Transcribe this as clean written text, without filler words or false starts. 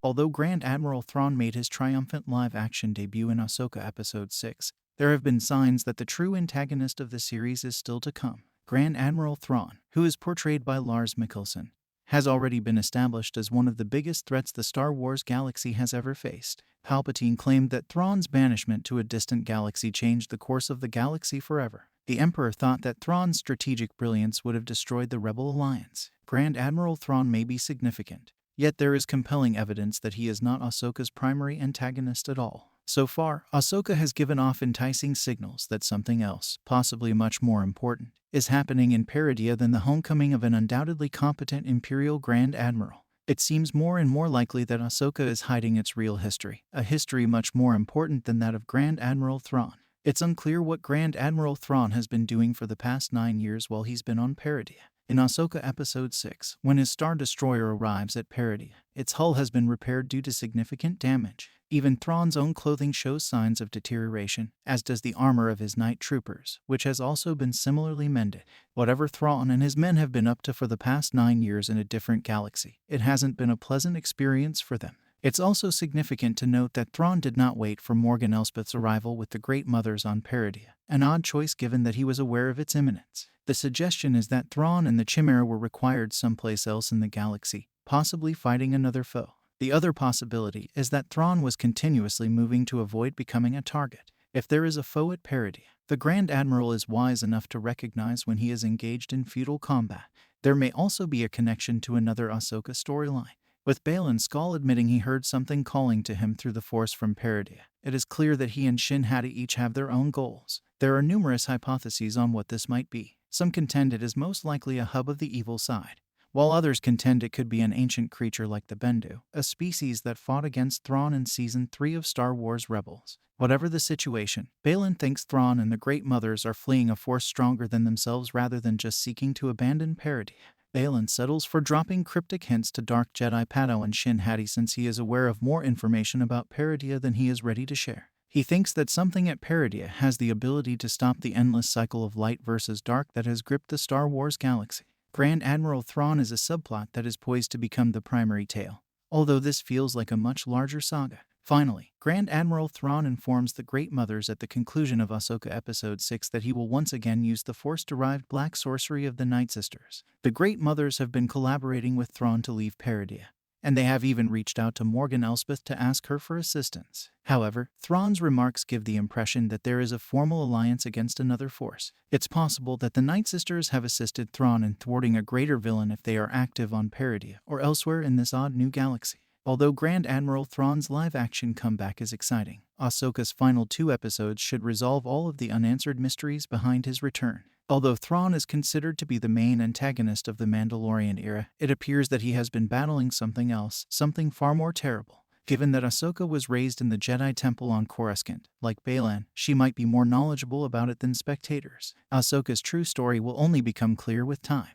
Although Grand Admiral Thrawn made his triumphant live-action debut in Ahsoka Episode 6, there have been signs that the true antagonist of the series is still to come. Grand Admiral Thrawn, who is portrayed by Lars Mikkelsen, has already been established as one of the biggest threats the Star Wars galaxy has ever faced. Palpatine claimed that Thrawn's banishment to a distant galaxy changed the course of the galaxy forever. The Emperor thought that Thrawn's strategic brilliance would have destroyed the Rebel Alliance. Grand Admiral Thrawn may be significant, yet there is compelling evidence that he is not Ahsoka's primary antagonist at all. So far, Ahsoka has given off enticing signals that something else, possibly much more important, is happening in Peridea than the homecoming of an undoubtedly competent Imperial Grand Admiral. It seems more and more likely that Ahsoka is hiding its real history, a history much more important than that of Grand Admiral Thrawn. It's unclear what Grand Admiral Thrawn has been doing for the past 9 years while he's been on Peridea. In Ahsoka Episode 6, when his Star Destroyer arrives at Peridea, its hull has been repaired due to significant damage. Even Thrawn's own clothing shows signs of deterioration, as does the armor of his night troopers, which has also been similarly mended. Whatever Thrawn and his men have been up to for the past 9 years in a different galaxy, it hasn't been a pleasant experience for them. It's also significant to note that Thrawn did not wait for Morgan Elspeth's arrival with the Great Mothers on Peridea, an odd choice given that he was aware of its imminence. The suggestion is that Thrawn and the Chimera were required someplace else in the galaxy, possibly fighting another foe. The other possibility is that Thrawn was continuously moving to avoid becoming a target. If there is a foe at Peridea, the Grand Admiral is wise enough to recognize when he is engaged in futile combat. There may also be a connection to another Ahsoka storyline, with Baylan Skoll admitting he heard something calling to him through the Force from Peridea. It is clear that he and Shin Hati each have their own goals. There are numerous hypotheses on what this might be. Some contend it is most likely a hub of the evil side, while others contend it could be an ancient creature like the Bendu, a species that fought against Thrawn in Season 3 of Star Wars Rebels. Whatever the situation, Baylan thinks Thrawn and the Great Mothers are fleeing a force stronger than themselves rather than just seeking to abandon Peridea. Baylan settles for dropping cryptic hints to Dark Jedi Padawan Shin Hati since he is aware of more information about Peridea than he is ready to share. He thinks that something at Peridea has the ability to stop the endless cycle of light versus dark that has gripped the Star Wars galaxy. Grand Admiral Thrawn is a subplot that is poised to become the primary tale, although this feels like a much larger saga. Finally, Grand Admiral Thrawn informs the Great Mothers at the conclusion of Ahsoka Episode 6 that he will once again use the Force-derived black sorcery of the Night Sisters. The Great Mothers have been collaborating with Thrawn to leave Peridea, and they have even reached out to Morgan Elspeth to ask her for assistance. However, Thrawn's remarks give the impression that there is a formal alliance against another force. It's possible that the Night Sisters have assisted Thrawn in thwarting a greater villain if they are active on Peridea or elsewhere in this odd new galaxy. Although Grand Admiral Thrawn's live-action comeback is exciting, Ahsoka's final 2 episodes should resolve all of the unanswered mysteries behind his return. Although Thrawn is considered to be the main antagonist of the Mandalorian era, it appears that he has been battling something else, something far more terrible. Given that Ahsoka was raised in the Jedi Temple on Coruscant, like Baylan, she might be more knowledgeable about it than spectators. Ahsoka's true story will only become clear with time.